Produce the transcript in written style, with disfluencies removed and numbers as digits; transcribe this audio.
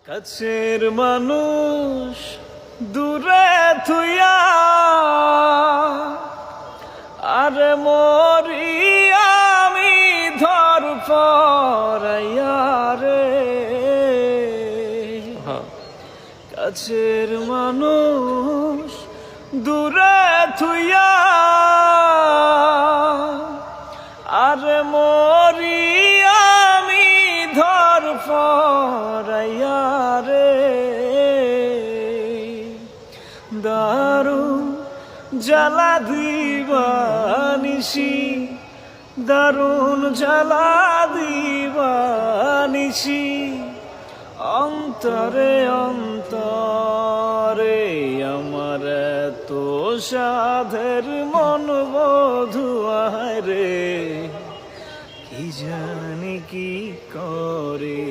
কাছের মানুষ দূরে থুইয়া আরে মরি আমি ধর পরাইয়া রে। কাছের মানুষ দূরে থুইয়া আরে মরি আমি ধর পরাইয়া রে। দারুণ জ্বালা দিবানিসি, দারুণ জ্বালা দিবানিসি, অন্তরে অন্তরে আমার তো সাধের মন বধুয়ায় রে। কি জানি কি করে